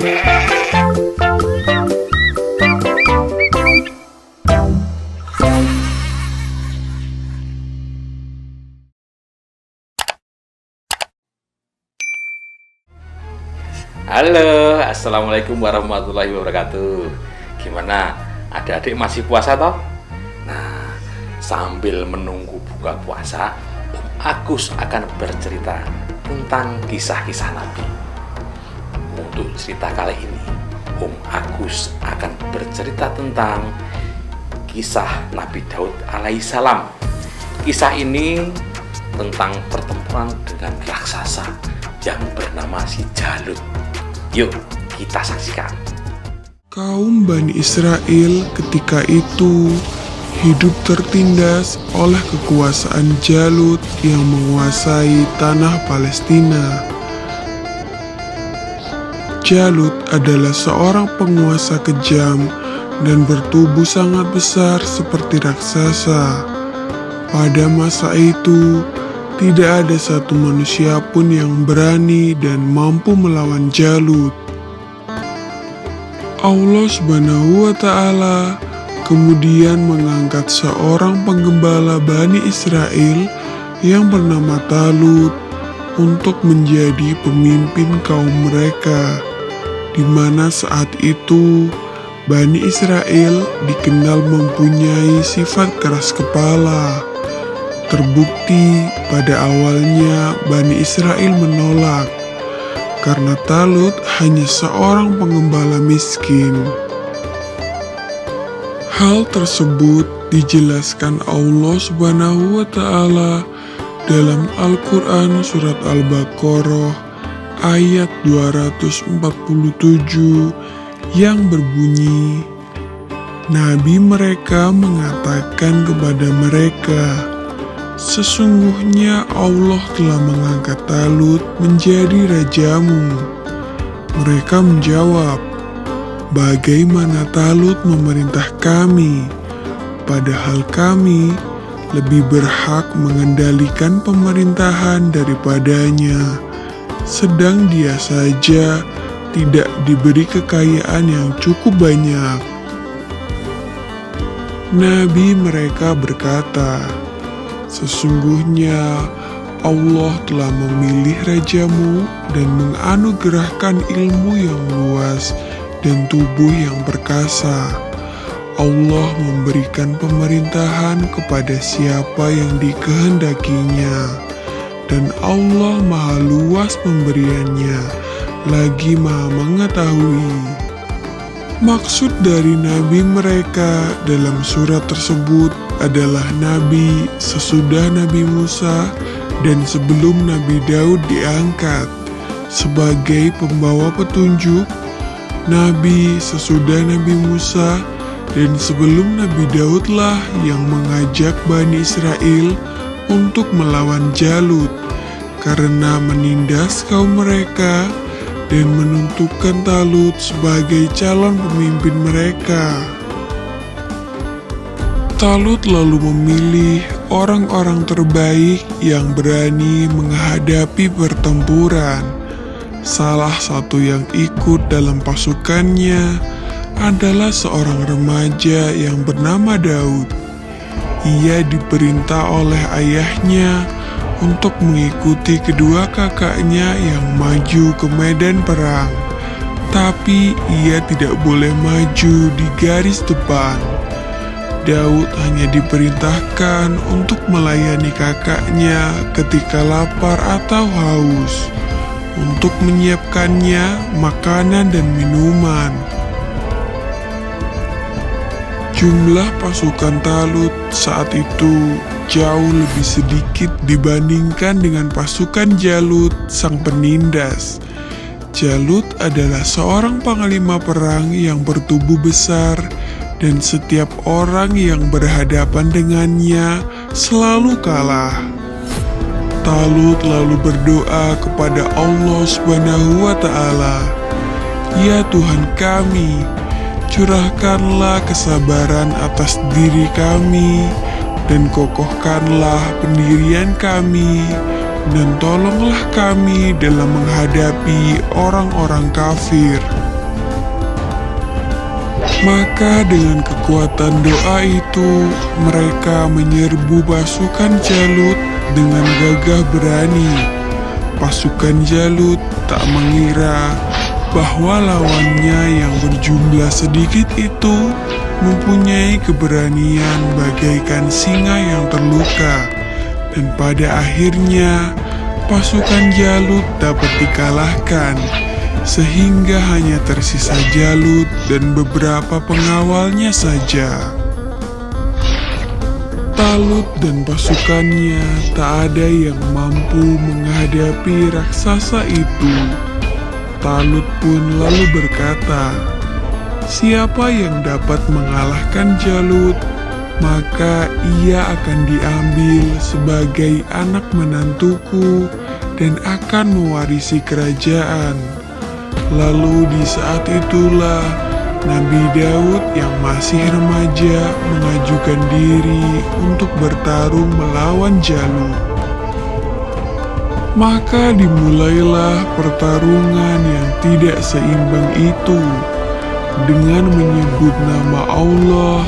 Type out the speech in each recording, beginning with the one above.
Halo, assalamualaikum warahmatullahi wabarakatuh. Gimana, adik-adik masih puasa toh? Nah, sambil menunggu buka puasa, Om Agus akan bercerita tentang kisah-kisah Nabi. Untuk cerita kali ini, Om Agus akan bercerita tentang kisah Nabi Daud alaihissalam. Kisah ini tentang pertempuran dengan raksasa yang bernama si Jalut. Yuk, kita saksikan. Kaum Bani Israel ketika itu hidup tertindas oleh kekuasaan Jalut yang menguasai tanah Palestina. Jalut adalah seorang penguasa kejam dan bertubuh sangat besar seperti raksasa. Pada masa itu, tidak ada satu manusia pun yang berani dan mampu melawan Jalut. Allah Subhanahu wa Ta'ala kemudian mengangkat seorang penggembala Bani Israel yang bernama Talut untuk menjadi pemimpin kaum mereka, di mana saat itu Bani Israel dikenal mempunyai sifat keras kepala. Terbukti pada awalnya Bani Israel menolak karena Talut hanya seorang penggembala miskin. Hal tersebut dijelaskan Allah Subhanahu wa Ta'ala dalam Al-Quran surat Al-Baqarah ayat 247 yang berbunyi, Nabi mereka mengatakan kepada mereka, sesungguhnya Allah telah mengangkat Talut menjadi rajamu. Mereka menjawab, bagaimana Talut memerintah kami, padahal kami lebih berhak mengendalikan pemerintahan daripadanya, sedang dia saja tidak diberi kekayaan yang cukup banyak. Nabi mereka berkata, sesungguhnya Allah telah memilih rajamu dan menganugerahkan ilmu yang luas dan tubuh yang perkasa. Allah memberikan pemerintahan kepada siapa yang dikehendakinya, dan Allah maha luas pemberiannya, lagi maha mengetahui. Maksud dari nabi mereka dalam surat tersebut adalah nabi sesudah Nabi Musa dan sebelum Nabi Daud diangkat sebagai pembawa petunjuk, nabi sesudah Nabi Musa dan sebelum Nabi Daudlah yang mengajak Bani Israel untuk melawan Jalut karena menindas kaum mereka dan menentukan Talut sebagai calon pemimpin mereka. Talut lalu memilih orang-orang terbaik yang berani menghadapi pertempuran. Salah satu yang ikut dalam pasukannya adalah seorang remaja yang bernama Daud. Ia diperintah oleh ayahnya untuk mengikuti kedua kakaknya yang maju ke medan perang, tapi ia tidak boleh maju di garis depan. Daud hanya diperintahkan untuk melayani kakaknya ketika lapar atau haus, untuk menyiapkannya makanan dan minuman. Jumlah pasukan Talut saat itu jauh lebih sedikit dibandingkan dengan pasukan Jalut sang penindas. Jalut adalah seorang panglima perang yang bertubuh besar dan setiap orang yang berhadapan dengannya selalu kalah. Talut lalu berdoa kepada Allah Subhanahu wa Ta'ala, ya Tuhan kami, curahkanlah kesabaran atas diri kami dan kokohkanlah pendirian kami dan tolonglah kami dalam menghadapi orang-orang kafir. Maka dengan kekuatan doa itu, mereka menyerbu pasukan Jalut dengan gagah berani. Pasukan Jalut tak mengira bahwa lawannya yang berjumlah sedikit itu mempunyai keberanian bagaikan singa yang terluka. Dan pada akhirnya, pasukan Jalut dapat dikalahkan, sehingga hanya tersisa Jalut dan beberapa pengawalnya saja. Talut dan pasukannya tak ada yang mampu menghadapi raksasa itu. Talut pun lalu berkata, "Siapa yang dapat mengalahkan Jalut, maka ia akan diambil sebagai anak menantuku dan akan mewarisi kerajaan." Lalu di saat itulah Nabi Daud yang masih remaja mengajukan diri untuk bertarung melawan Jalut. Maka dimulailah pertarungan yang tidak seimbang itu dengan menyebut nama Allah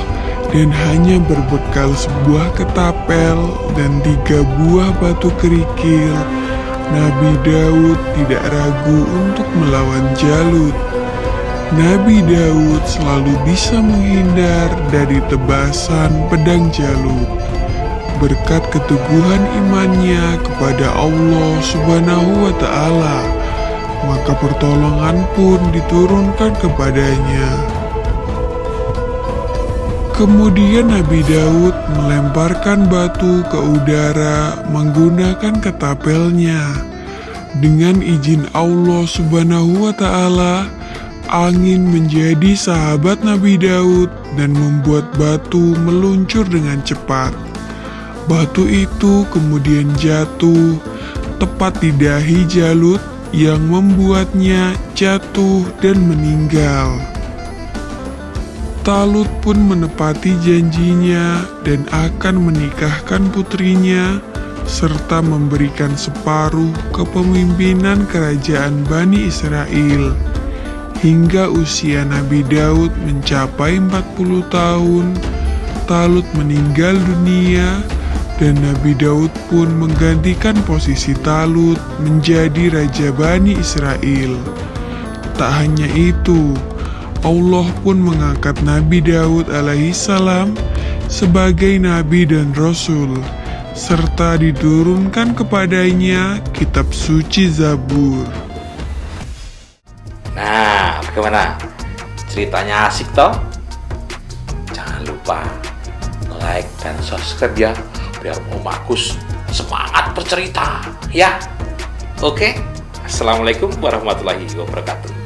dan hanya berbekal sebuah ketapel dan 3 buah batu kerikil. Nabi Daud tidak ragu untuk melawan Jalut. Nabi Daud selalu bisa menghindar dari tebasan pedang Jalut. Berkat keteguhan imannya kepada Allah Subhanahu wa Ta'ala, maka pertolongan pun diturunkan kepadanya. Kemudian Nabi Daud melemparkan batu ke udara menggunakan ketapelnya. Dengan izin Allah Subhanahu wa Ta'ala, angin menjadi sahabat Nabi Daud dan membuat batu meluncur dengan cepat. Batu itu kemudian jatuh tepat di dahi Jalut yang membuatnya jatuh dan meninggal. Talut pun menepati janjinya dan akan menikahkan putrinya serta memberikan separuh kepemimpinan kerajaan Bani Israel. Hingga usia Nabi Daud mencapai 40 tahun, Talut meninggal dunia dan Nabi Daud pun menggantikan posisi Talut menjadi Raja Bani Israel. Tak hanya itu, Allah pun mengangkat Nabi Daud alaihissalam sebagai Nabi dan Rasul, serta diturunkan kepadanya kitab suci Zabur. Nah, bagaimana? Ceritanya asik toh? Jangan lupa like dan subscribe ya, biar Om Agus semangat bercerita ya. Oke, Assalamualaikum warahmatullahi wabarakatuh.